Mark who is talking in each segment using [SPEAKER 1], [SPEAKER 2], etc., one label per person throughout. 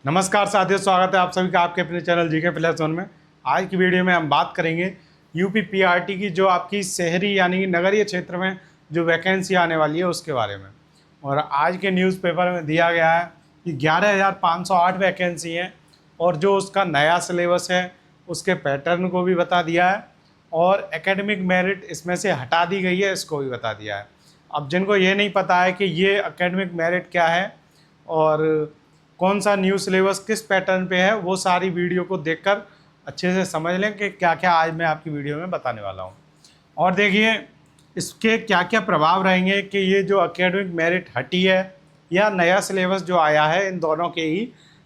[SPEAKER 1] नमस्कार साथियों, स्वागत है आप सभी का आपके अपने चैनल जीके प्लस वन में। आज की वीडियो में हम बात करेंगे यूपी पीआरटी की जो आपकी शहरी यानी कि नगरीय क्षेत्र में जो वैकेंसी आने वाली है उसके बारे में। और आज के न्यूज़पेपर में दिया गया है कि 11,508 वैकेंसी हैं और जो उसका नया सिलेबस है उसके पैटर्न को भी बता दिया है और एकेडमिक मेरिट इसमें से हटा दी गई है, इसको भी बता दिया है। अब जिनको ये नहीं पता है कि ये एकेडमिक मेरिट क्या है और कौन सा न्यू सिलेबस किस पैटर्न पे है, वो सारी वीडियो को देखकर अच्छे से समझ लें कि क्या क्या आज मैं आपकी वीडियो में बताने वाला हूँ। और देखिए इसके क्या क्या प्रभाव रहेंगे कि ये जो एकेडमिक मेरिट हटी है या नया सिलेबस जो आया है, इन दोनों के ही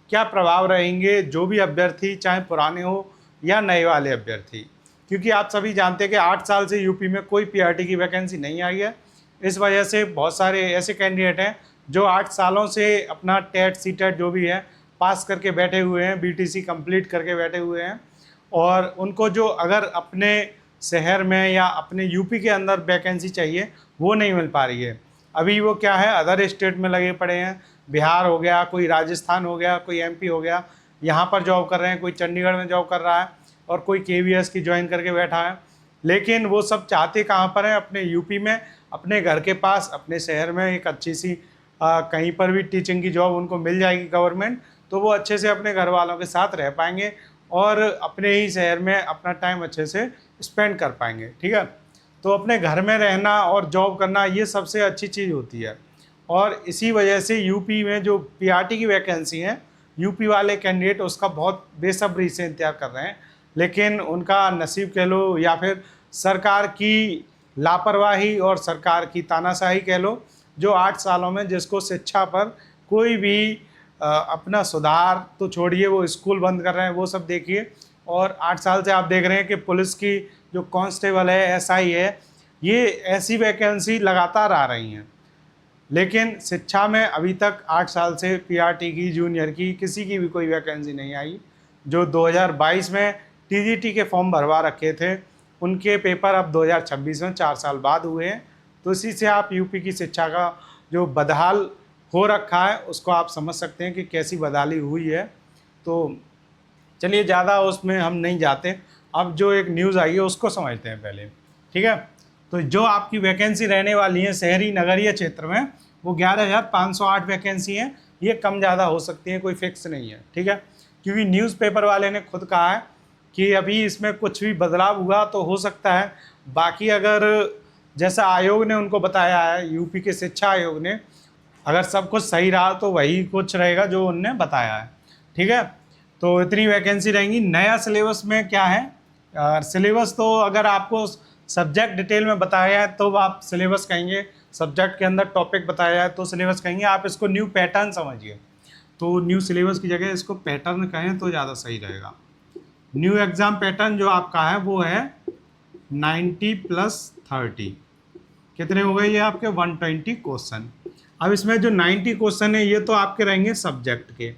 [SPEAKER 1] क्या प्रभाव रहेंगे जो भी अभ्यर्थी चाहे पुराने हो या नए वाले अभ्यर्थी। क्योंकि आप सभी जानते हैं कि 8 साल से यूपी में कोई पीआरटी की वैकेंसी नहीं आई है। इस वजह से बहुत सारे ऐसे कैंडिडेट हैं जो 8 सालों से अपना टेट सीटेट जो भी है पास करके बैठे हुए हैं, बीटीसी कंप्लीट करके बैठे हुए हैं और उनको जो अगर अपने शहर में या अपने यूपी के अंदर वैकेंसी चाहिए वो नहीं मिल पा रही है। अभी वो क्या है, अदर स्टेट में लगे पड़े हैं। बिहार हो गया, कोई राजस्थान हो गया, कोई एमपी हो गया, यहाँ पर जॉब कर रहे हैं, कोई चंडीगढ़ में जॉब कर रहा है और कोई केवीएस की ज्वाइन करके बैठा है। लेकिन वो सब चाहते कहाँ पर हैं? अपने यूपी में, अपने घर के पास, अपने शहर में एक अच्छी सी कहीं पर भी टीचिंग की जॉब उनको मिल जाएगी गवर्नमेंट, तो वो अच्छे से अपने घर वालों के साथ रह पाएंगे और अपने ही शहर में अपना टाइम अच्छे से स्पेंड कर पाएंगे। ठीक है, तो अपने घर में रहना और जॉब करना ये सबसे अच्छी चीज़ होती है। और इसी वजह से यूपी में जो पीआरटी की वैकेंसी है, यूपी वाले कैंडिडेट उसका बहुत बेसब्री से इंतजार कर रहे हैं। लेकिन उनका नसीब कह लो या फिर सरकार की लापरवाही और सरकार की तानाशाही कह लो, जो 8 सालों में जिसको शिक्षा पर कोई भी अपना सुधार तो छोड़िए, वो स्कूल बंद कर रहे हैं, वो सब देखिए। और 8 साल से आप देख रहे हैं कि पुलिस की जो कांस्टेबल है, एसआई है, ये ऐसी वैकेंसी लगातार आ रही हैं। लेकिन शिक्षा में अभी तक 8 साल से पीआरटी की, जूनियर की, किसी की भी कोई वैकेंसी नहीं आई। जो 2022 में टीजीटी के फॉर्म भरवा रखे थे उनके पेपर अब 2026 में 4 साल बाद हुए हैं। तो इसी से आप यूपी की शिक्षा का जो बदहाल हो रखा है उसको आप समझ सकते हैं कि कैसी बदहाली हुई है। तो चलिए ज़्यादा उसमें हम नहीं जाते, अब जो एक न्यूज़ आई है उसको समझते हैं पहले। ठीक है, तो जो आपकी वैकेंसी रहने वाली है शहरी नगरीय क्षेत्र में वो 11,508 वैकेंसी हैं। ये कम ज़्यादा हो सकती है, कोई फिक्स नहीं है। ठीक है, क्योंकि न्यूज़पेपर वाले ने खुद कहा है कि अभी इसमें कुछ भी बदलाव हुआ तो हो सकता है। बाकी अगर जैसा आयोग ने उनको बताया है, यूपी के शिक्षा आयोग ने, अगर सब कुछ सही रहा तो वही कुछ रहेगा जो उनने बताया है। ठीक है, तो इतनी वैकेंसी रहेंगी। नया सिलेबस में क्या है, सिलेबस तो अगर आपको सब्जेक्ट डिटेल में बताया है तो आप सिलेबस कहेंगे, सब्जेक्ट के अंदर टॉपिक बताया है तो सिलेबस कहेंगे। आप इसको न्यू पैटर्न समझिए, तो न्यू सिलेबस की जगह इसको पैटर्न कहें तो ज़्यादा सही रहेगा। न्यू एग्ज़ाम पैटर्न जो आपका है वो है 90 + 30, कितने हो गए ये आपके 120 क्वेश्चन। अब इसमें जो 90 क्वेश्चन है ये तो आपके रहेंगे सब्जेक्ट के।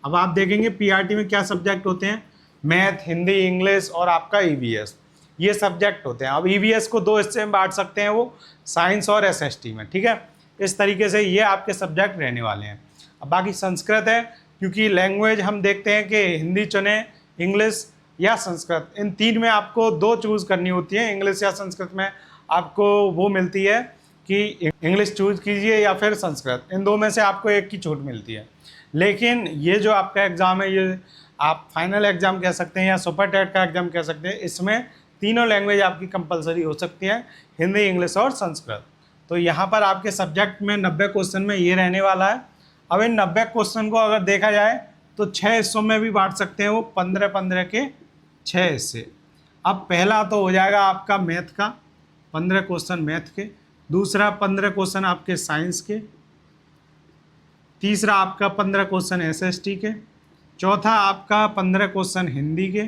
[SPEAKER 1] अब आप देखेंगे पीआरटी में क्या सब्जेक्ट होते हैं, मैथ, हिंदी, इंग्लिश और आपका ईवीएस, ये सब्जेक्ट होते हैं। अब ईवीएस को 2 हिस्से में बांट सकते हैं, वो साइंस और एसएसटी में। ठीक है, इस तरीके से ये आपके सब्जेक्ट रहने वाले हैं। अब बाकी संस्कृत है, क्योंकि लैंग्वेज हम देखते हैं कि हिंदी चुने, इंग्लिश या संस्कृत, इन 3 में आपको 2 चूज़ करनी होती है। इंग्लिश या संस्कृत में आपको वो मिलती है कि इंग्लिश चूज कीजिए या फिर संस्कृत, इन 2 में से आपको एक की छूट मिलती है। लेकिन ये जो आपका एग्ज़ाम है, ये आप फाइनल एग्ज़ाम कह सकते हैं या सुपर टेट का एग्ज़ाम कह सकते हैं, इसमें तीनों लैंग्वेज आपकी कंपलसरी हो सकती है, हिंदी, इंग्लिश और संस्कृत। तो यहाँ पर आपके सब्जेक्ट में 90 क्वेश्चन में ये रहने वाला है। अब इन 90 क्वेश्चन को अगर देखा जाए तो 6 हिस्सों में भी बांट सकते हैं, वो 15-15 के 6 हिस्से। अब पहला तो हो जाएगा आपका मैथ का, 15 क्वेश्चन मैथ के। दूसरा 15 क्वेश्चन आपके साइंस के। तीसरा आपका 15 क्वेश्चन एसएसटी के। चौथा आपका 15 क्वेश्चन हिंदी के।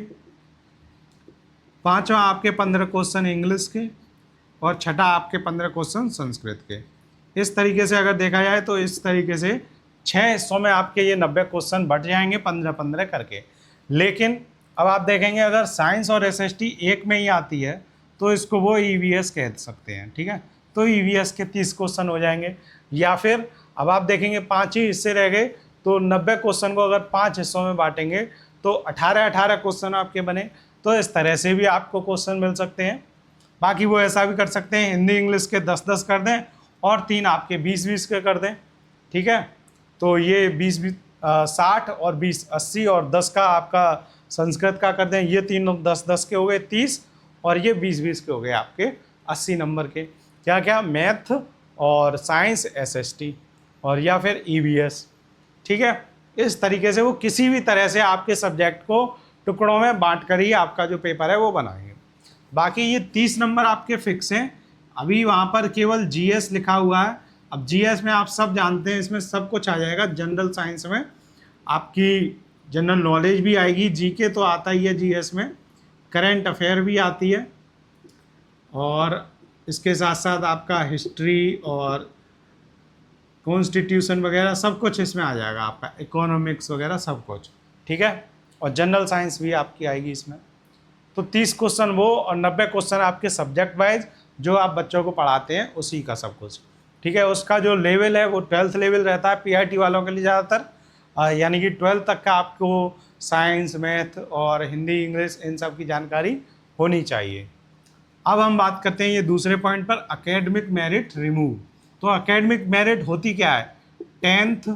[SPEAKER 1] पांचवा आपके 15 क्वेश्चन इंग्लिश के और छठा आपके 15 क्वेश्चन संस्कृत के। इस तरीके से अगर देखा जाए तो इस तरीके से 6 हिस्सों में आपके ये 90 क्वेश्चन बट जाएंगे 15-15 करके। लेकिन अब आप देखेंगे अगर साइंस और एसएसटी एक में ही आती है तो इसको वो ईवीएस कह सकते हैं। ठीक है, तो ईवीएस के 30 क्वेश्चन हो जाएंगे। या फिर अब आप देखेंगे 5 ही हिस्से रह गए तो 90 क्वेश्चन को अगर 5 हिस्सों में बांटेंगे तो 18-18 क्वेश्चन आपके बने। तो इस तरह से भी आपको क्वेश्चन मिल सकते हैं। बाकी वो ऐसा भी कर सकते हैं, हिंदी इंग्लिश के 10-10 कर दें और 3 आपके 20-20 के कर दें, ठीक है। तो ये 20-20 60 और 20 80 और 10 का आपका संस्कृत का कर दें, ये तीनों 10-10 के हो गए 30 और ये 20-20 के हो गए आपके 80 नंबर के। क्या क्या, मैथ और साइंस SST और या फिर EVS, ठीक है। इस तरीके से वो किसी भी तरह से आपके सब्जेक्ट को टुकड़ों में बांट कर ही आपका जो पेपर है वो बनाएंगे। बाकी ये 30 नंबर आपके फिक्स हैं। अभी वहाँ पर केवल GS लिखा हुआ है। अब GS में आप सब जानते हैं, इसमें सब कुछ आ जाएगा। जनरल साइंस में आपकी जनरल नॉलेज भी आएगी, GK तो आता ही है GS में, करंट अफेयर भी आती है और इसके साथ साथ आपका हिस्ट्री और कॉन्स्टिट्यूशन वगैरह सब कुछ इसमें आ जाएगा आपका, इकोनॉमिक्स वगैरह सब कुछ, ठीक है। और जनरल साइंस भी आपकी आएगी इसमें। तो 30 क्वेश्चन वो और 90 क्वेश्चन आपके सब्जेक्ट वाइज जो आप बच्चों को पढ़ाते हैं उसी का सब कुछ, ठीक है। उसका जो लेवल है वो 12th लेवल रहता है PRT वालों के लिए ज़्यादातर, यानी कि 12th तक का आपको साइंस, मैथ और हिंदी, इंग्लिश इन सब की जानकारी होनी चाहिए। अब हम बात करते हैं ये दूसरे पॉइंट पर, एकेडमिक मेरिट रिमूव। तो एकेडमिक मेरिट होती क्या है, 10th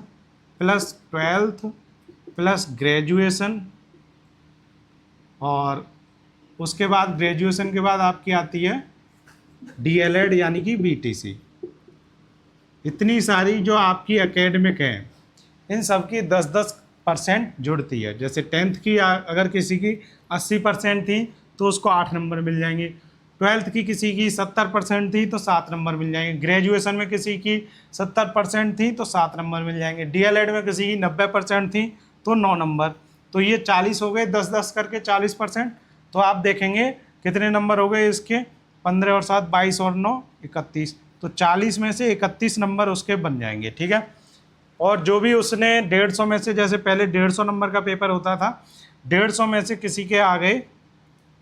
[SPEAKER 1] plus 12th plus graduation, और उसके बाद ग्रेजुएशन के बाद आपकी आती है DLED यानी कि BTC। इतनी सारी जो आपकी एकेडमिक हैं इन सब की 10-10% जुड़ती है। जैसे 10th की अगर किसी की 80% थी तो उसको 8 नंबर मिल जाएंगे, 12th की किसी की 70% थी तो 7 नंबर मिल जाएंगे, ग्रेजुएशन में किसी की 70% थी तो 7 नंबर मिल जाएंगे, DLED में किसी की 90% थी तो 9 नंबर। तो ये 40 हो गए, 10-10 करके 40%। तो आप देखेंगे कितने नंबर हो गए इसके, 15 और 7 22 और 9 31। तो 40 में से 31 नंबर उसके बन जाएंगे, ठीक है। और जो भी उसने 150 में से, जैसे पहले 150 नंबर का पेपर होता था, 150 में से किसी के आ गए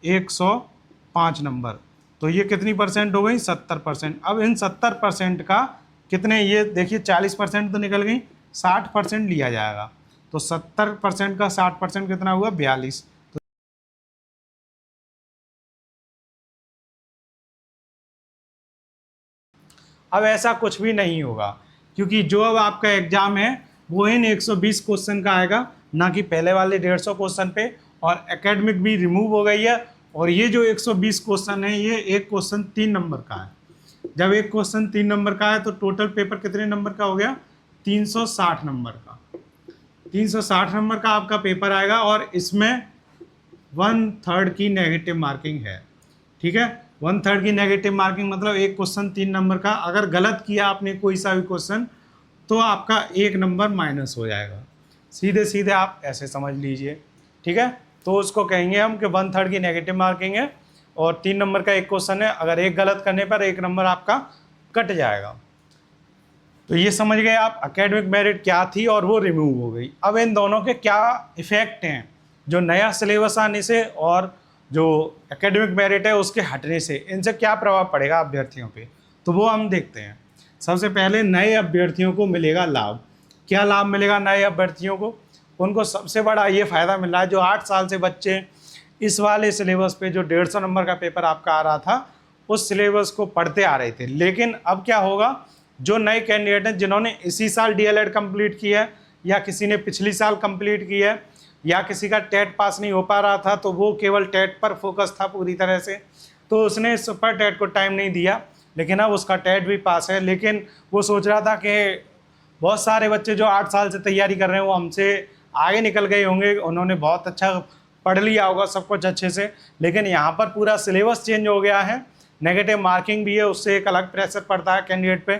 [SPEAKER 1] 105 नंबर, तो ये कितनी परसेंट हो गई, 70%। अब इन 70% का कितने, ये देखिए 40% तो निकल गई, 60% लिया जाएगा। तो 70% का 60% कितना हुआ, 42। अब ऐसा कुछ भी नहीं होगा, क्योंकि जो अब आपका एग्जाम है वो इन 120 क्वेश्चन का आएगा, ना कि पहले वाले 150 क्वेश्चन पे। और एकेडमिक भी रिमूव हो गई है। और ये जो 120 क्वेश्चन है, ये एक क्वेश्चन 3 नंबर का है। जब एक क्वेश्चन 3 नंबर का है तो टोटल पेपर कितने नंबर का हो गया, 360 नंबर का। 360 नंबर का आपका पेपर आएगा और इसमें 1/3 की नेगेटिव मार्किंग है, ठीक है। 1/3 की नेगेटिव मार्किंग मतलब एक क्वेश्चन 3 नंबर का, अगर गलत किया आपने कोई सा भी क्वेश्चन तो आपका 1 नंबर माइनस हो जाएगा। सीधे सीधे आप ऐसे समझ लीजिए, ठीक है। तो उसको कहेंगे हम कि 1/3 की नेगेटिव मार्किंग है और 3 नंबर का एक क्वेश्चन है, अगर एक गलत करने पर 1 नंबर आपका कट जाएगा। तो ये समझ गए आप एकेडमिक मेरिट क्या थी और वो रिमूव हो गई। अब इन दोनों के क्या इफेक्ट हैं, जो नया सिलेबस आने से और जो एकेडमिक मेरिट है उसके हटने से, इनसे क्या प्रभाव पड़ेगा अभ्यर्थियों पे, तो वो हम देखते हैं। सबसे पहले नए अभ्यर्थियों को मिलेगा लाभ। क्या लाभ मिलेगा नए अभ्यर्थियों को, उनको सबसे बड़ा ये फ़ायदा मिल रहा है, जो 8 साल से बच्चे इस वाले सिलेबस पे जो 150 नंबर का पेपर आपका आ रहा था उस सिलेबस को पढ़ते आ रहे थे। लेकिन अब क्या होगा, जो नए कैंडिडेट हैं जिन्होंने इसी साल DLED कंप्लीट किया है या किसी ने पिछली साल कंप्लीट किया है या किसी का टेट पास नहीं हो पा रहा था तो वो केवल टेट पर फोकस था पूरी तरह से, तो उसने सुपर टेट को टाइम नहीं दिया, लेकिन अब उसका टेट भी पास है। लेकिन वो सोच रहा था कि बहुत सारे बच्चे जो 8 साल से तैयारी कर रहे हैं वो हमसे आगे निकल गए होंगे, उन्होंने बहुत अच्छा पढ़ लिया होगा सब कुछ अच्छे से, लेकिन यहाँ पर पूरा सिलेबस चेंज हो गया है, नेगेटिव मार्किंग भी है, उससे एक अलग प्रेशर पड़ता है कैंडिडेट पे।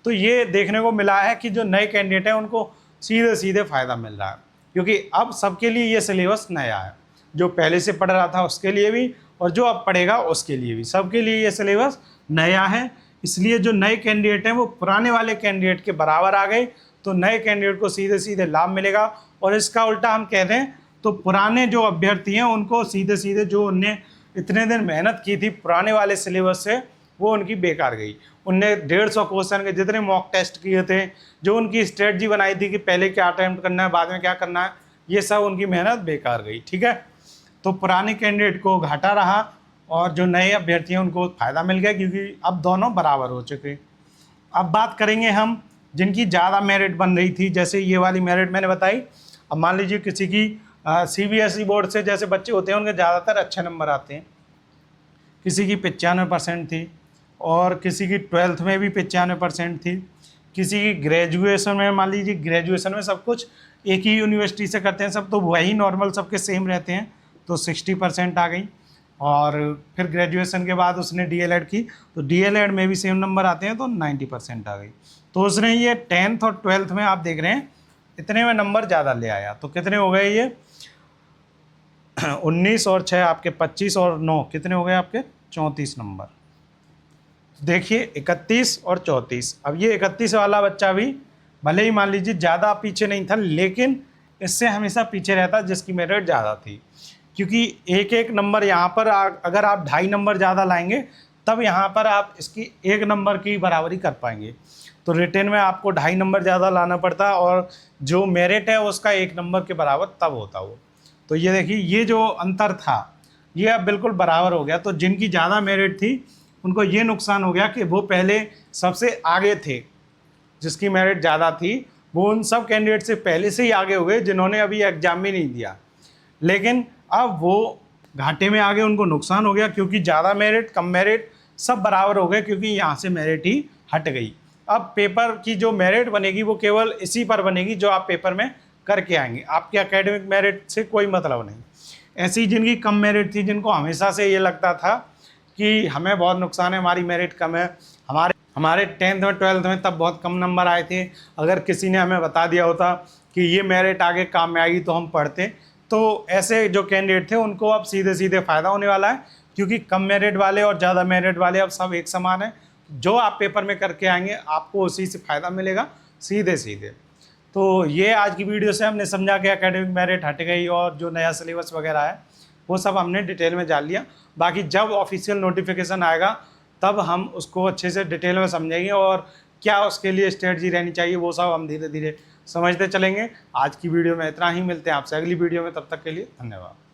[SPEAKER 1] तो ये देखने को मिला है कि जो नए कैंडिडेट हैं उनको सीधे सीधे फ़ायदा मिल रहा है, क्योंकि अब सबके लिए ये सिलेबस नया है, जो पहले से पढ़ रहा था उसके लिए भी और जो अब पढ़ेगा उसके लिए भी, सबके लिए ये सिलेबस नया है। इसलिए जो नए कैंडिडेट हैं वो पुराने वाले कैंडिडेट के बराबर आ गए, तो नए कैंडिडेट को सीधे सीधे लाभ मिलेगा। और इसका उल्टा हम कह दें तो पुराने जो अभ्यर्थी हैं उनको सीधे सीधे, जो उनने इतने दिन मेहनत की थी पुराने वाले सिलेबस से, वो उनकी बेकार गई। उनने 150 क्वेश्चन के जितने मॉक टेस्ट किए थे, जो उनकी स्ट्रेटजी बनाई थी कि पहले क्या अटैम्प्ट करना है, बाद में क्या करना है, ये सब उनकी मेहनत बेकार गई। ठीक है, तो पुराने कैंडिडेट को घाटा रहा और जो नए अभ्यर्थी हैं उनको फ़ायदा मिल गया, क्योंकि अब दोनों बराबर हो चुके। अब बात करेंगे हम जिनकी ज़्यादा मेरिट बन रही थी, जैसे ये वाली मेरिट मैंने बताई। अब मान लीजिए किसी की CBSE बोर्ड से जैसे बच्चे होते हैं उनके ज़्यादातर अच्छे नंबर आते हैं, किसी की 95% थी, और किसी की 12th में भी 95% थी, किसी की ग्रेजुएशन में, मान लीजिए ग्रेजुएशन में सब कुछ एक ही यूनिवर्सिटी से करते हैं सब, तो वही नॉर्मल सबके सेम रहते हैं, तो 60% आ गई। और फिर ग्रेजुएशन के बाद उसने DLED की, तो DLED में भी सेम नंबर आते हैं, तो 90% आ गई। तो उसने ये 10th और 12th में आप देख रहे हैं इतने में नंबर ज़्यादा ले आया। तो कितने हो गए ये 19 और 6 आपके 25 और 9 कितने हो गए आपके 34 नंबर। देखिए 31 और 34। अब ये 31 वाला बच्चा भी भले ही मान लीजिए ज़्यादा पीछे नहीं था, लेकिन इससे हमेशा पीछे रहता जिसकी मेरिट ज़्यादा थी, क्योंकि एक एक नंबर यहाँ पर अगर आप 2.5 नंबर ज़्यादा लाएंगे तब यहाँ पर आप इसकी 1 नंबर की बराबरी कर पाएंगे। तो रिटेन में आपको 2.5 नंबर ज़्यादा लाना पड़ता, और जो मेरिट है उसका 1 नंबर के बराबर तब होता वो। तो ये देखिए ये जो अंतर था ये अब बिल्कुल बराबर हो गया। तो जिनकी ज़्यादा मेरिट थी उनको ये नुकसान हो गया कि वो पहले सबसे आगे थे, जिसकी मेरिट ज़्यादा थी वो उन सब कैंडिडेट से पहले से ही आगे हो गए जिन्होंने अभी एग्जाम भी नहीं दिया। लेकिन अब वो घाटे में आगे, उनको नुकसान हो गया, क्योंकि ज़्यादा मेरिट कम मेरिट सब बराबर हो गए, क्योंकि यहाँ से मेरिट ही हट गई। अब पेपर की जो मेरिट बनेगी वो केवल इसी पर बनेगी जो आप पेपर में करके आएंगे, आपके एकेडमिक मेरिट से कोई मतलब नहीं। ऐसी जिनकी कम मेरिट थी, जिनको हमेशा से ये लगता था कि हमें बहुत नुकसान है, हमारी मेरिट कम है, हमारे 10th में 12th में तब बहुत कम नंबर आए थे, अगर किसी ने हमें बता दिया होता कि ये मेरिट आगे काम में आएगी तो हम पढ़ते। तो ऐसे जो कैंडिडेट थे उनको अब सीधे सीधे फ़ायदा होने वाला है, क्योंकि कम मेरिट वाले और ज़्यादा मेरिट वाले अब सब एक समान है। जो आप पेपर में करके आएंगे आपको उसी से फ़ायदा मिलेगा सीधे सीधे। तो ये आज की वीडियो से हमने समझा कि एकेडमिक मेरिट हट गई और जो नया सिलेबस वगैरह है वो सब हमने डिटेल में जान लिया। बाकी जब ऑफिशियल नोटिफिकेशन आएगा तब हम उसको अच्छे से डिटेल में समझेंगे, और क्या उसके लिए स्ट्रेटजी रहनी चाहिए वो सब हम धीरे धीरे समझते चलेंगे। आज की वीडियो में इतना ही, मिलते हैं आपसे अगली वीडियो में, तब तक के लिए धन्यवाद।